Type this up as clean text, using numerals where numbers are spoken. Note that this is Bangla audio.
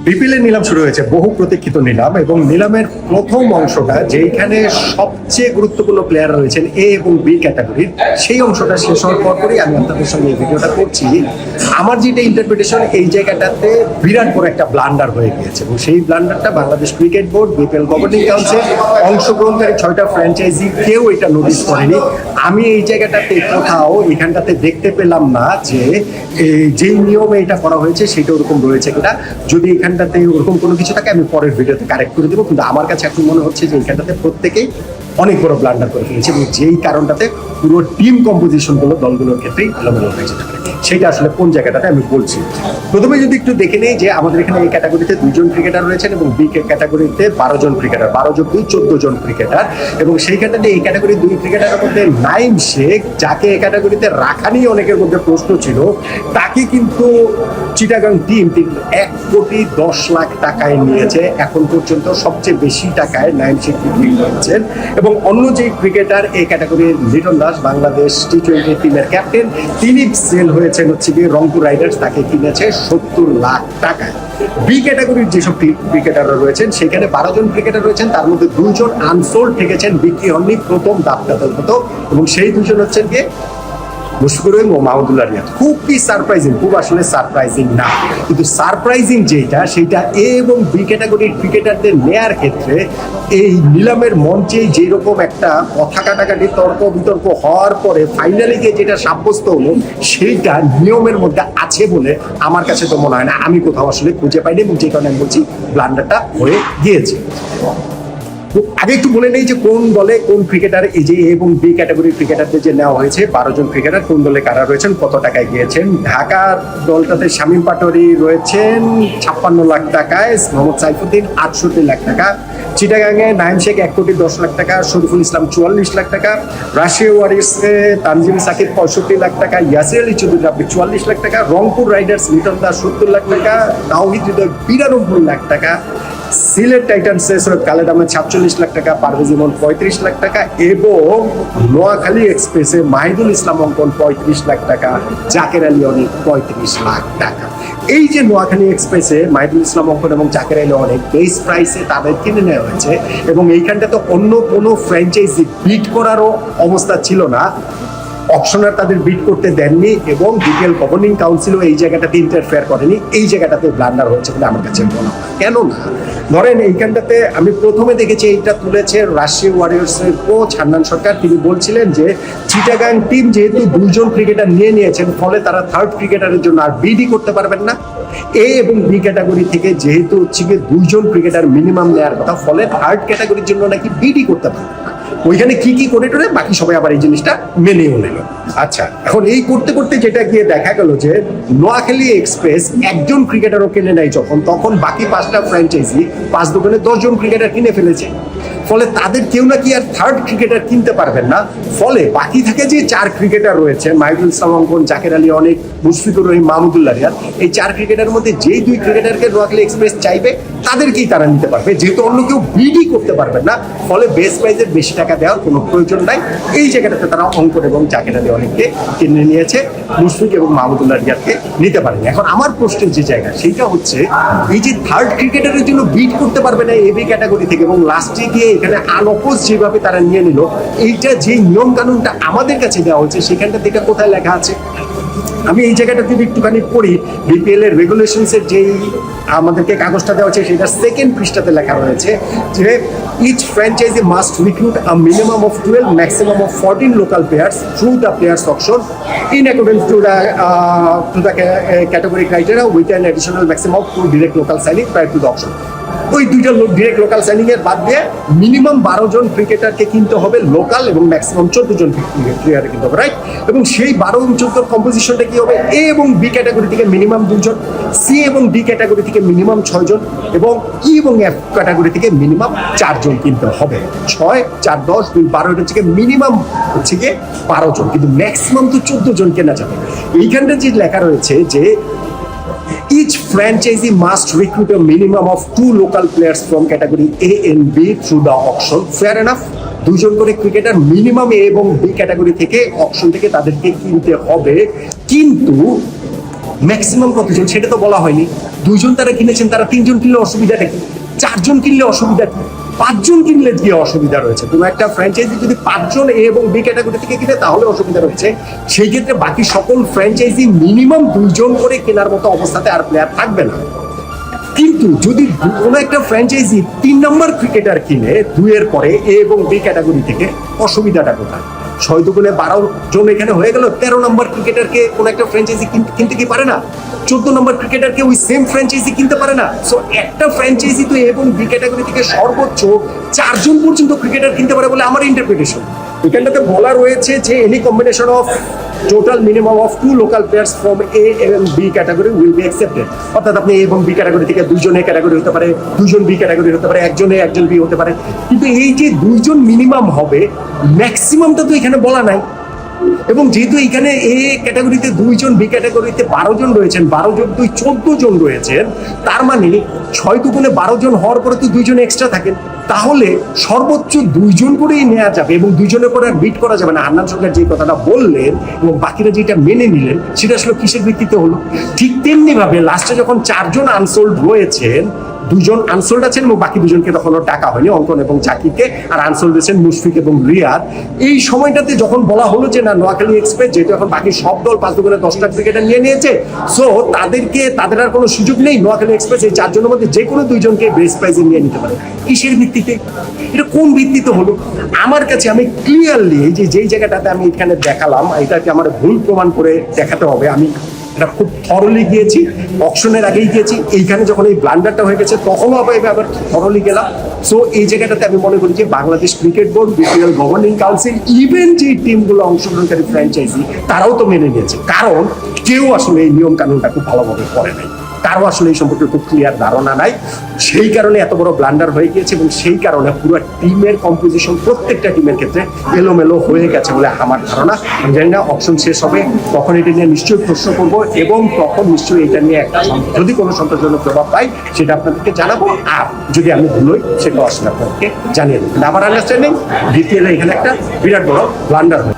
বিপিএল নিলাম শুরু হয়েছে, বহু প্রতীক্ষিত নিলাম, এবং নিলামের প্রথম অংশটা যেখানে সবচেয়ে গুরুত্বপূর্ণ প্লেয়ার রয়েছেন এ এবং বি ক্যাটাগরির, সেই অংশটা শেষ হওয়ার পরপরই আমি আপনাদের সঙ্গে এই ভিডিওটা করছি। আমার যেটা ইন্টারপ্রিটেশন, এই জায়গাটাতে বিরাট বড় একটা ব্লান্ডার হয়ে গিয়েছে, এবং সেই ব্লান্ডারটা Bangladesh cricket board, BPL governing council, অংশগ্রহণকারী 6টা ফ্র্যাঞ্চাইজি কেউ এটা নোটিস করেনি। আমি এই জায়গাটাতে কোথাও এখানটাতে দেখতে পেলাম না যে যেই নিয়মে এটা করা হয়েছে সেটা ওরকম রয়েছে কিনা। যদি এখানটাতে ওরকম কোনো কিছু থাকে আমি পরের ভিডিওতে কারেক্ট করে দেবো, কিন্তু আমার কাছে এখন মনে হচ্ছে যে এখানটাতে প্রত্যেকেই অনেক বড় ব্লান্ডার করে ফেলেছে, এবং যেই কারণটাতে পুরো টিম কম্পোজিশনগুলো দলগুলোর ক্ষেত্রেই এলোমেলো হয়ে যেতে পারে। সেটা আসলে কোন জায়গাটাতে আমি বলছি। প্রথমে যদি একটু দেখে নেই যে আমাদের এখানে এই ক্যাটাগরিতে 2জন ক্রিকেটার রয়েছেন, এবং বি ক্যাটাগরিতে 12 জন ক্রিকেটার, 12 যোগ 2 14 জন ক্রিকেটার। এবং সেইখানে এই ক্যাটাগরির 2 ক্রিকেটারের মধ্যে নাইম শেখ, যাকে এই ক্যাটাগরিতে রাখা নিয়ে অনেকের মধ্যে প্রশ্ন ছিল, তাকে কিন্তু চিটাগাং টিম 1,10,00,000 টাকায় নিয়েছে। এখন পর্যন্ত সবচেয়ে বেশি টাকায় নাইম শেখ বিক্রি করেছেন। এবং অন্য যে ক্রিকেটার এই ক্যাটাগরির লিটন দাস, বাংলাদেশ টি20 টিমের ক্যাপ্টেন, তিনি সেল হয়েছেন হচ্ছে গিয়ে রংপুর রাইডার্স, তাকে কিনেছে 70 লাখ টাকায়। বি ক্যাটাগরির যেসব ক্রিকেটাররা রয়েছেন সেখানে 12 জন ক্রিকেটার রয়েছেন, তার মধ্যে 2 জন আনসোল্ড থেকেছেন, বিক্রি হননি প্রথম ধাপটাতের মতো, এবং সেই 2 জন হচ্ছেন গিয়ে মুশফিকুর রহিম ও মাহমুদুল্লাহ রিয়াদ। খুবই সারপ্রাইজিং, খুব আসলে সারপ্রাইজিং না, কিন্তু সারপ্রাইজিং যেটা সেটা এ এবং বি ক্যাটাগরির ক্রিকেটারদের নেয়ার ক্ষেত্রে এই নিলামের মঞ্চে যেরকম একটা কথা কাটাকাটি, তর্ক বিতর্ক হওয়ার পরে ফাইনালি গিয়ে যেটা সাব্যস্ত হলো, সেইটা নিয়মের মধ্যে আছে বলে আমার কাছে তো মনে হয় না। আমি কোথাও আসলে খুঁজে পাইনি, এবং যে কারণে আমি বলছি ব্লান্ডারটা হয়ে গিয়েছে। আগে একটু বলে নেই যে কোন দলে কোন ক্রিকেটার, এই যে এ এবং বি ক্যাটাগরির ক্রিকেটারদের যে নেওয়া হয়েছে 12 জন ক্রিকেটার, কোন দলে কারা রয়েছেন, কত টাকায় গিয়েছেন। ঢাকা দলটাতে শামীম পাটোয়ারি রয়েছেন 56 লাখ টাকায়, মোহাম্মদ সাইফুদ্দিন 68 লাখ টাকা, চিটাগাংয়ে নাইম শেখ 1,10,00,000 টাকা, শরীফুল ইসলাম 44 লাখ টাকা, রাশিয়া ওয়ারিয়র্সে তানজিম সাকিব 65 লাখ টাকা, ইয়াসির আলী চৌধুরী 44 লাখ টাকা, রংপুর রাইডার্স লিটন দাস 70 লাখ টাকা, তাওহিদ হৃদয় 92 লাখ টাকা, সিলেট টাইটান্সে সৈয়দ খালেদ আহমেদ 47 লাখ টাকা, পারভেজ ইমন 35 লাখ টাকা, এবং নোয়াখালী এক্সপ্রেসে মাহিদুল ইসলাম অঙ্কন 35 লাখ টাকা, জাকের আলী অনেক 35 লাখ টাকা। এই যে নোয়াখালী এক্সপ্রেসে মাহিদুল ইসলাম অঙ্কন এবং জাকের আলী অনেক বেস প্রাইসে তাদের কিনে নেওয়া হয়েছে, এবং এইখানটা তো অন্য কোনো ফ্র্যাঞ্চাইজি বিট করারও অবস্থা ছিল না, অপশনার তাদের বিট করতে দেননি, এবং বিপিএল গভর্নিং কাউন্সিলও এই জায়গাটাতে ইন্টারফেয়ার করেনি। এই জায়গাটাতে ব্লান্ডার হয়েছে বলে আমার কাছে মনে হয়। কেন না, ধরেন এইখানটাতে আমি প্রথমে দেখেছি এইটা তুলেছে রাশিয়া ওয়ারিয়র্সের কোচ হান্নান সরকার। তিনি বলছিলেন যে চিটাগাং টিম যেহেতু 2 জন ক্রিকেটার নিয়েছেন, ফলে তারা থার্ড ক্রিকেটারের জন্য আর বিডি করতে পারবেন না। এ এবং বি ক্যাটাগরি থেকে যেহেতু হচ্ছে গিয়ে 2 জন ক্রিকেটার মিনিমাম নেওয়ার কথা, ফলে থার্ড ক্যাটাগরির জন্য নাকি বিডি করতে পারবেন না। ওইখানে কি করে বাকি সবাই আবার এই জিনিসটা মেনেও নিল। আচ্ছা, এখন এই করতে করতে যেটা গিয়ে দেখা গেল যে নোয়াখালী এক্সপ্রেস 1 জন ক্রিকেটারও কিনে নেয় যখন, তখন বাকি 5টা ফ্র্যাঞ্চাইজি 5 দোকানে 10 জন ক্রিকেটার কিনে ফেলেছে, ফলে তাদের কেউ নাকি আর থার্ড ক্রিকেটার কিনতে পারবেন না। ফলে বাকি থাকে যে 4 ক্রিকেটার রয়েছে, মাহিদুল ইসলাম অঙ্কন, জাকের আলী অনেক, মুশফিকুর রহিম, মাহমুদুল্লাহ রিয়াদ, এই 4 ক্রিকেটারের মধ্যে যেই 2 ক্রিকেটারকে নোয়াখালী এক্সপ্রেস চাইবে তাদেরকেই তারা নিতে পারবে, যেহেতু অন্য কেউ বিডি করতে পারবেন না। ফলে বেস প্রাইজের বেশি টাকা দেওয়ার কোনো প্রয়োজন নাই। এই জায়গাটাতে তারা অঙ্কন এবং জাকের আলী অনেককে কিনে নিয়েছে, মুশফিক এবং মাহমুদুল্লাহ রিয়াদকে নিতে পারেনি। এখন আমার প্রশ্নের যে জায়গা সেইটা হচ্ছে, এই যে থার্ড ক্রিকেটারের জন্য বিট করতে পারবে না এবি ক্যাটাগরি থেকে, এবং লাস্টে গিয়ে এখানে আনঅপোজ যেভাবে তারা নিয়ে নিল, এইটা যে নিয়ম কানুনটা আমাদের কাছে দেওয়া হচ্ছে সেখানটা থেকে কোথায় লেখা আছে? আমি এই জায়গাটা যদি একটুখানি পড়ি, বিপিএল এর রেগুলেশনসের যেই আমাদেরকে কাগজটা দেওয়া হচ্ছে সেটা 2nd পৃষ্ঠাতে লেখা রয়েছে যে each franchise must recruit a minimum of 12 maximum of 14 local players through the players auction in accordings to the category criteria with an additional maximum of 2 direct local signing prior to the auction. ওই 2টা ডিরেক্ট লোকাল সাইনিং এর বাদ দিয়ে মিনিমাম 12 জন ক্রিকেটারকে কিনতে হবে লোকাল, এবং ম্যাক্সিমাম 14 জন প্লেয়ারকে কিনতে হবে, রাইট? এবং সেই 12 এবং 14 কম্পোজিশনটা কি হবে? এ এবং বি ক্যাটাগরি থেকে মিনিমাম 2 জন, সি এবং ডি ক্যাটাগরি থেকে মিনিমাম 6 জন, এবং ই এবং এফ ক্যাটাগরি থেকে মিনিমাম 4 জন কিনতে হবে। 6, 4, 10, 2, 12 এটা থেকে মিনিমাম হচ্ছে গিয়ে 12 জন, কিন্তু ম্যাক্সিমাম তো 14 জন কেনা যাবে। এইখানটা যে লেখা রয়েছে যে each franchisee must recruit a minimum of 2 local players from category A and B through the auction. Fair enough? 2 জন করে ক্রিকেটার মিনিমাম এ এবং বি ক্যাটাগরি থেকে অকশন থেকে তাদেরকে কিনতে হবে, কিন্তু ম্যাক্সিমাম কতজন সেটা তো বলা হয়নি। 2 জন তারা কিনেছেন, তারা 3 জন কিনলে অসুবিধাটা কি? 4 জন কিনলে অসুবিধা কি? 5 জন কিনলে কি অসুবিধা রয়েছে? কোনো একটা ফ্র্যাঞ্চাইজি যদি 5 জন এ এবং বি ক্যাটাগরি থেকে কিনে তাহলে অসুবিধা রয়েছে। সেই ক্ষেত্রে বাকি সকল ফ্র্যাঞ্চাইজি মিনিমাম 2 জন করে কেনার মতো অবস্থাতে আর প্লেয়ার থাকবে না। কিন্তু যদি কোনো একটা ফ্র্যাঞ্চাইজি 3 নম্বর ক্রিকেটার কিনে 2 এর পরে এ এবং বি ক্যাটাগরি থেকে, অসুবিধাটা কোথায়? 6 দুগুণে 12 জন এখানে হয়ে গেল। 13 নম্বর ক্রিকেটারকে কোনো একটা ফ্র্যাঞ্চাইজি কিনতে কি পারে না? 14 নম্বর ক্রিকেটারকে ওই সেম ফ্র্যাঞ্চাইজি কিনতে পারে না? সো একটা ফ্র্যাঞ্চাইজি তো এ এবং বি ক্যাটাগরি থেকে সর্বোচ্চ 4 জন পর্যন্ত ক্রিকেটার কিনতে পারে বলে আমার ইন্টারপ্রিটেশন। এখানটাতে বলা রয়েছে যে any combination of total minimum of 2 local players from A এবং B category will be accepted. অর্থাৎ আপনি এ এবং বি ক্যাটাগরি থেকে 2 জন এ ক্যাটাগরি হতে পারে, 2 জন বি ক্যাটাগরি হতে পারে, 1 জন এ 1 জন বি হতে পারে। কিন্তু এই যে 2 জন মিনিমাম হবে, ম্যাক্সিমামটা তো এখানে বলা নাই। এবং যেহেতু এখানে এ ক্যাটাগরিতে 2 জন, বি ক্যাটাগরিতে 12 জন রয়েছেন, 12 যোগ 2 14 জন রয়েছেন, তার মানে 6 দুগুণে 12 জন হওয়ার পরে তো 2 জন এক্সট্রা থাকেন। তাহলে সর্বোচ্চ 2 জন করেই নেওয়া যাবে এবং 2 জনের পরে আর বিট করা যাবে না। হান্নান সরকার যে কথাটা বললেন এবং বাকিরা যেটা মেনে নিলেন, সেটা আসলে কিসের ভিত্তিতে হলো? ঠিক তেমনি ভাবে লাস্টে যখন 4 জন আনসোল্ড রয়েছেন, 2 জন আনসোল্ড আছেন এবং বাকি 2 জনকে তখনও টাকা হয়নি, অঙ্কন এবং জাকিরকে, আর আনসোল্ড আছেন মুশফিক এবং রিয়াদ। এই সময়টাতে যখন বলা হলো যে না, নোয়াখালী এক্সপ্রেস যেহেতু এখন বাকি সব দল 5 দুগুণে 10টা ক্রিকেটার নিয়ে নিয়েছে, সো তাদের আর কোনো সুযোগ নেই, নোয়াখালী এক্সপ্রেস এই 4 জনের মধ্যে যে কোনো 2 জনকে বেস্ট প্রাইজে নিয়ে নিতে পারে। কিসের ভিত্তিতে? এটা কোন ভিত্তিতে হলো? আমার কাছে আমি ক্লিয়ারলি এই যেই জায়গাটাতে আমি এখানে দেখালাম, এটাকে আমার ভুল প্রমাণ করে দেখাতে হবে। আমি এটা খুব থরলি গিয়েছি, অকশনের আগেই গিয়েছি, এইখানে যখন এই ব্লান্ডারটা হয়ে গেছে তখনও আবার থরলি গেলাম। সো এই জায়গাটাতে আমি মনে করি যে Bangladesh cricket board, BPL governing council, even যে টিমগুলো অংশগ্রহণকারী ফ্র্যাঞ্চাইজি, তারাও তো মেনে নিয়েছে। কারণ কেউ আসলে এই নিয়ম কানুনটা খুব ভালোভাবে করে নাই, কারো আসলে এই সম্পর্কে খুব ক্লিয়ার ধারণা নাই। সেই কারণে এত বড় ব্লান্ডার হয়ে গিয়েছে এবং সেই কারণে পুরো টিমের কম্পোজিশন প্রত্যেকটা টিমের ক্ষেত্রে এলোমেলো হয়ে গেছে বলে আমার ধারণা। আমি জানি না অপশন শেষ হবে তখন এটা নিয়ে নিশ্চয়ই প্রশ্ন করবো এবং তখন নিশ্চয়ই এটা নিয়ে একটা যদি কোনো সন্তোষজনক প্রভাব পাই সেটা আপনাদেরকে জানাবো, আর যদি আমি ভুল হই সেটা আসলে আপনাদেরকে জানিয়ে দেবো। আমার আন্ডারস্ট্যান্ডিং বিপিএল এখানে একটা বিরাট বড় ব্লান্ডার হয়।